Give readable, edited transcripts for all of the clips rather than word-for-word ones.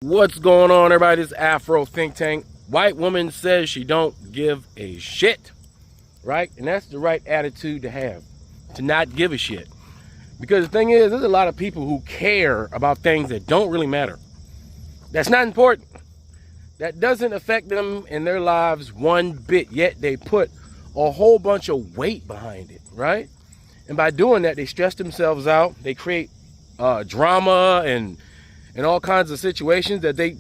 What's going on, everybody? This is Afro Think Tank. White woman says she don't give a shit, right? And that's the right attitude to have, to not give a shit. Because the thing is, there's a lot of people who care about things that don't really matter. That's not important. That doesn't affect them in their lives one bit, yet they put a whole bunch of weight behind it, right? And by doing that, they stress themselves out. They create drama and all kinds of situations that they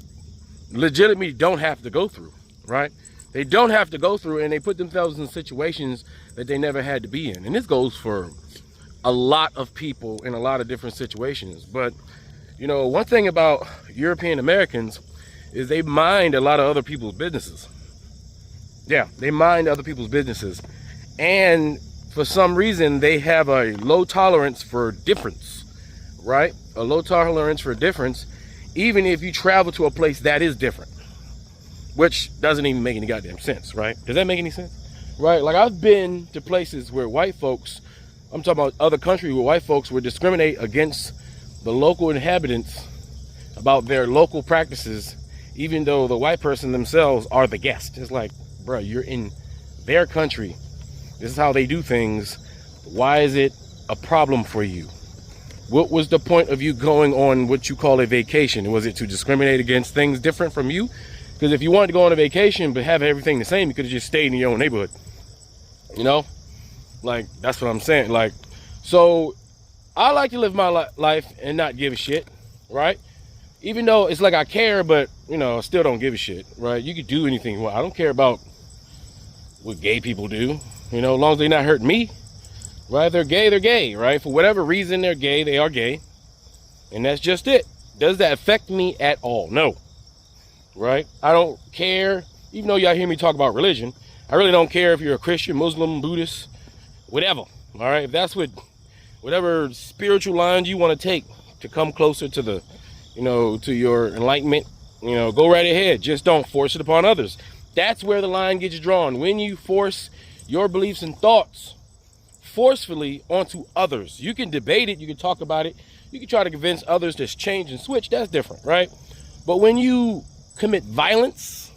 legitimately don't have to go through, right? They don't have to go through, and they put themselves in situations that they never had to be in. And this goes for a lot of people in a lot of different situations. But, you know, one thing about European Americans is they mind a lot of other people's businesses. Yeah, they mind other people's businesses. And for some reason, they have a low tolerance for difference, right? A low tolerance for difference, even if you travel to a place that is different, which doesn't even make any goddamn sense, right? Does that make any sense? Right? Like, I've been to places where white folks, I'm talking about other countries where white folks would discriminate against the local inhabitants about their local practices, even though the white person themselves are the guest. It's like, bro, you're in their country. This is how they do things. Why is it a problem for you? What was the point of you going on what you call a vacation? Was it to discriminate against things different from you? Because if you wanted to go on a vacation but have everything the same, you could have just stayed in your own neighborhood. You know? Like, that's what I'm saying. Like, so I like to live my life and not give a shit, right? Even though it's like I care, but, you know, I still don't give a shit, right? You could do anything you want. I don't care about what gay people do, you know, as long as they're not hurting me. Right? They're gay, right? For whatever reason they're gay, they are gay. And that's just it. Does that affect me at all? No. Right? I don't care. Even though y'all hear me talk about religion, I really don't care if you're a Christian, Muslim, Buddhist, whatever. All right? If that's whatever spiritual lines you want to take to come closer to the, you know, to your enlightenment, you know, go right ahead. Just don't force it upon others. That's where the line gets drawn. When you force your beliefs and thoughts forcefully onto others. You can debate it, you can talk about it, you can try to convince others to change and switch. That's different, right? But when you commit violence,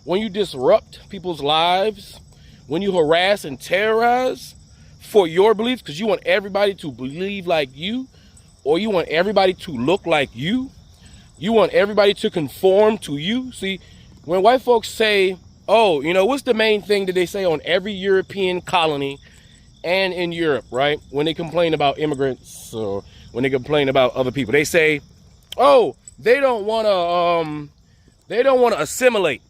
when you disrupt people's lives, when you harass and terrorize for your beliefs, because you want everybody to believe like you, or you want everybody to look like you want everybody to conform to you. See, when white folks say, oh, you know, what's the main thing that they say on every European colony and in Europe, right? When they complain about immigrants or when they complain about other people, they say, oh, they don't want to assimilate.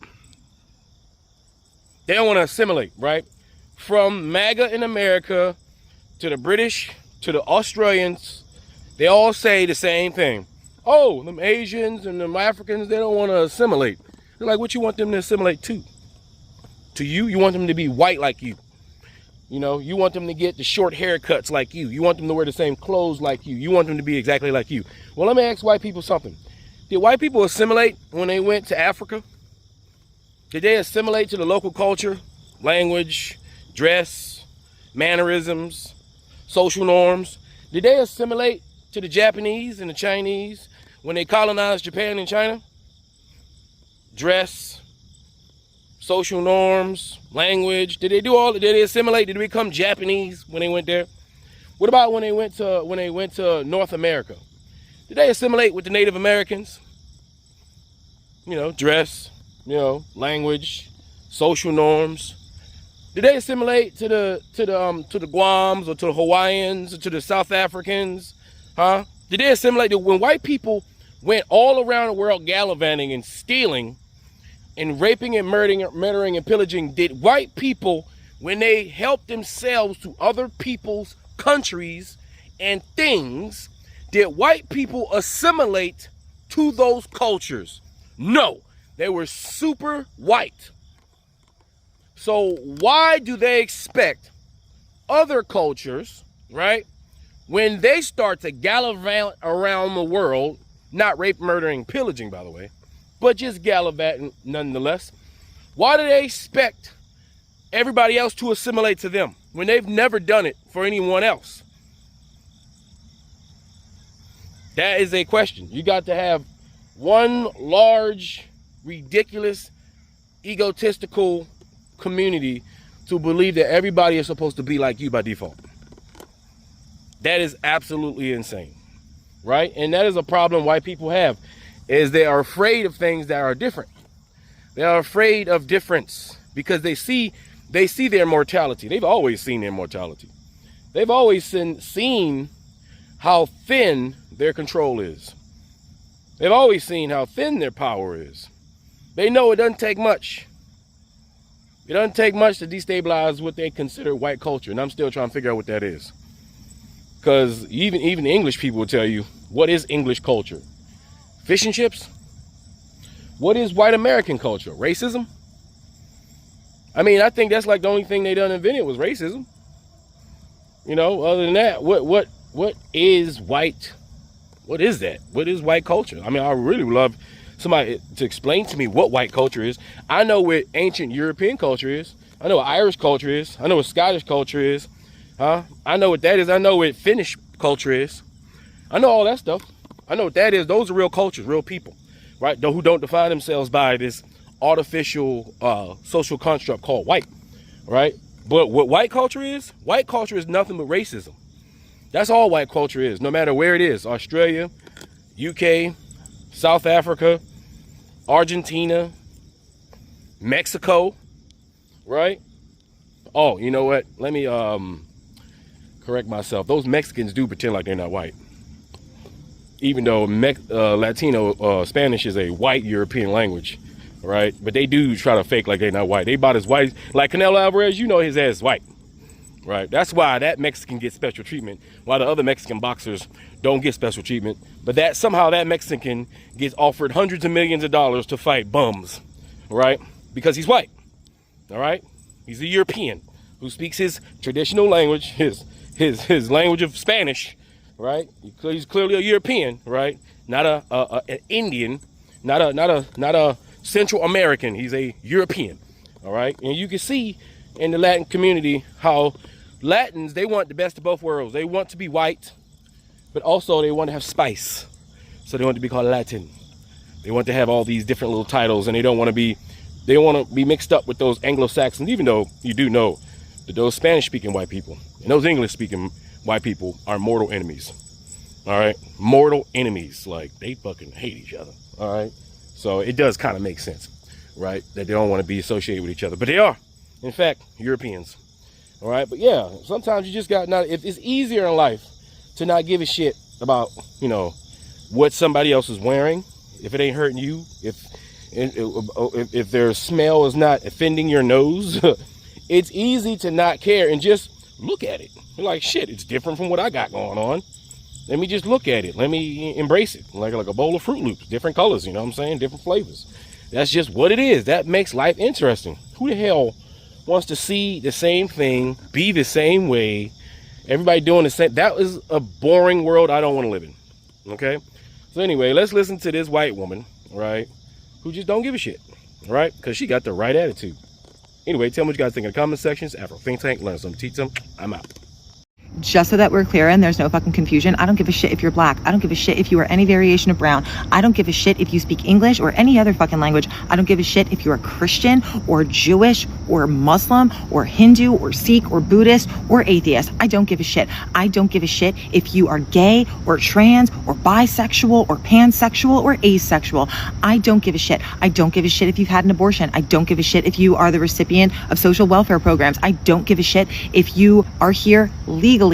They don't want to assimilate, right? From MAGA in America to the British to the Australians, they all say the same thing. Oh, them Asians and them Africans, they don't want to assimilate. They're like, what you want them to assimilate to? To you? You want them to be white like you. You know, you want them to get the short haircuts like you. You want them to wear the same clothes like you. You want them to be exactly like you. Well, let me ask white people something. Did white people assimilate when they went to Africa? Did they assimilate to the local culture, language, dress, mannerisms, social norms? Did they assimilate to the Japanese and the Chinese when they colonized Japan and China? Dress, social norms, language. Did they do all? Did they assimilate? Did they become Japanese when they went there? What about when they went to North America? Did they assimilate with the Native Americans? You know, dress, you know, language, social norms. Did they assimilate to the Guams or to the Hawaiians or to the South Africans? Huh? Did they assimilate? When white people went all around the world gallivanting and stealing and raping and murdering and pillaging, did white people, when they helped themselves to other people's countries and things, did white people assimilate to those cultures? No, they were super white. So why do they expect other cultures, right, when they start to gallivant around the world, not rape, murdering, pillaging, by the way, but just gallivanting nonetheless, why do they expect everybody else to assimilate to them when they've never done it for anyone else? That is a question. You got to have one large, ridiculous, egotistical community to believe that everybody is supposed to be like you by default. That is absolutely insane, right? And that is a problem white people have, is they are afraid of things that are different. They are afraid of difference because they see their mortality. They've always seen their mortality. They've always seen how thin their control is. They've always seen how thin their power is. They know it doesn't take much. It doesn't take much to destabilize what they consider white culture, and I'm still trying to figure out what that is. Because even the English people will tell you, what is English culture? Fish and chips? What is white American culture? Racism? I mean, I think that's like the only thing they done invented was racism. You know, other than that, what is white? What is that? What is white culture? I mean, I really would love somebody to explain to me what white culture is. I know what ancient European culture is. I know what Irish culture is. I know what Scottish culture is. I know what that is. I know what Finnish culture is. I know all that stuff. I know what that is. Those are real cultures, real people, right? Who don't define themselves by this artificial social construct called white, right? But what white culture is nothing but racism. That's all white culture is, no matter where it is. Australia, UK, South Africa, Argentina, Mexico, right? Oh, you know what? Let me correct myself. Those Mexicans do pretend like they're not white. Even though Latino, Spanish is a white European language, right? But they do try to fake like they're not white. They about as white, like Canelo Alvarez, you know his ass is white, right? That's why that Mexican gets special treatment, while the other Mexican boxers don't get special treatment. But that somehow that Mexican gets offered hundreds of millions of dollars to fight bums, right? Because he's white, all right? He's a European who speaks his traditional language, his language of Spanish, right? He's clearly a European, right? Not an Indian, not a Central American. He's a European, all right? And you can see in the Latin community how Latins, they want the best of both worlds. They want to be white, but also they want to have spice. So they want to be called Latin. They want to have all these different little titles, and they want to be mixed up with those Anglo-Saxons, even though you do know that those Spanish-speaking white people and those English-speaking white people are mortal enemies. All right? Mortal enemies. Like, they fucking hate each other. All right? So it does kind of make sense, right? That they don't want to be associated with each other. But they are, in fact, Europeans. All right? But yeah, sometimes you just got if it's easier in life to not give a shit about, you know, what somebody else is wearing, if it ain't hurting you, if their smell is not offending your nose, it's easy to not care and just look at it. You're like, shit, it's different from what I got going on. Let me just look at it. Let me embrace it. Like a bowl of Fruit Loops, different colors, you know what I'm saying? Different flavors. That's just what it is. That makes life interesting. Who the hell wants to see the same thing, be the same way, everybody doing the same? That is a boring world I don't want to live in, okay? So anyway, let's listen to this white woman, right, who just don't give a shit, right? Because she got the right attitude. Anyway, tell me what you guys think in the comment sections. Afro Think Tank, learn something, teach them. I'm out. Just so that we're clear and there's no fucking confusion, I don't give a shit if you're black. I don't give a shit if you are any variation of brown. I don't give a shit if you speak English or any other fucking language. I don't give a shit if you're Christian or Jewish or Muslim or Hindu or Sikh or Buddhist or atheist. I don't give a shit. I don't give a shit if you are gay or trans or bisexual or pansexual or asexual. I don't give a shit. I don't give a shit if you've had an abortion. I don't give a shit if you are the recipient of social welfare programs. I don't give a shit if you are here legally.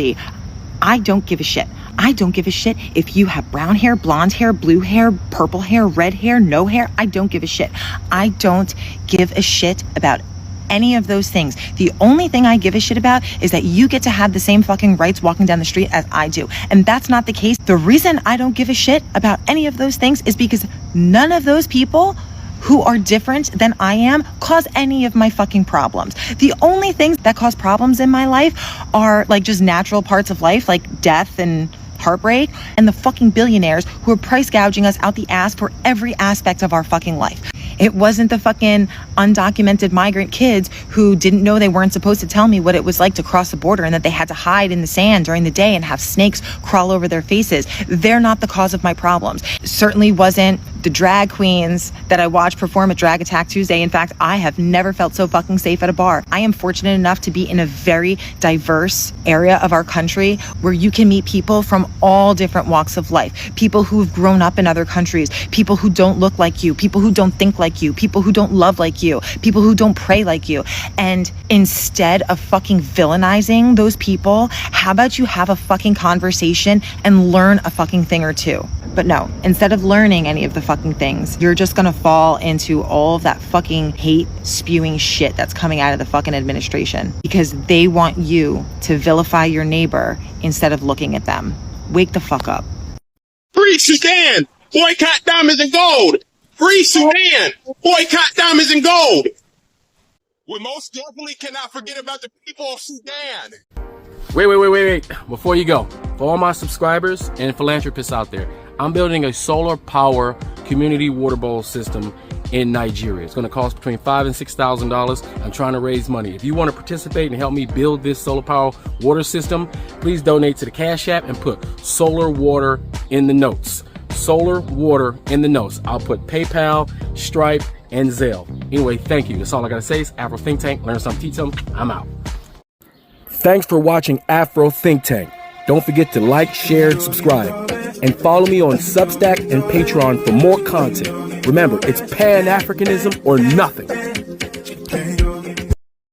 I don't give a shit. I don't give a shit if you have brown hair, blonde hair, blue hair, purple hair, red hair, no hair. I don't give a shit. I don't give a shit about any of those things. The only thing I give a shit about is that you get to have the same fucking rights walking down the street as I do. And that's not the case. The reason I don't give a shit about any of those things is because none of those people who are different than I am cause any of my fucking problems. The only things that cause problems in my life are like just natural parts of life, like death and heartbreak, and the fucking billionaires who are price gouging us out the ass for every aspect of our fucking life. It wasn't the fucking undocumented migrant kids who didn't know they weren't supposed to tell me what it was like to cross the border and that they had to hide in the sand during the day and have snakes crawl over their faces. They're not the cause of my problems. It certainly wasn't the drag queens that I watch perform at Drag Attack Tuesday. In fact, I have never felt so fucking safe at a bar. I am fortunate enough to be in a very diverse area of our country where you can meet people from all different walks of life. People who've grown up in other countries, people who don't look like you, people who don't think like you, people who don't love like you, people who don't pray like you. And instead of fucking villainizing those people, how about you have a fucking conversation and learn a fucking thing or two? But no, instead of learning any of the fucking things, you're just gonna fall into all of that fucking hate spewing shit that's coming out of the fucking administration because they want you to vilify your neighbor instead of looking at them. Wake the fuck up. Free Sudan! Boycott diamonds and gold! Free Sudan! Boycott diamonds and gold! We most definitely cannot forget about the people of Sudan. Wait. Before you go, for all my subscribers and philanthropists out there, I'm building a solar power community water bowl system in Nigeria. It's going to cost between $5,000 and $6,000. I'm trying to raise money. If you want to participate and help me build this solar power water system, please donate to the Cash App and put solar water in the notes. Solar water in the notes. I'll put PayPal, Stripe, and Zelle. Anyway, thank you. That's all I gotta say. It's Afro Think Tank. Learn something, teach something. I'm out. Thanks for watching Afro Think Tank. Don't forget to like, share, and subscribe. And follow me on Substack and Patreon for more content. Remember, it's Pan-Africanism or nothing.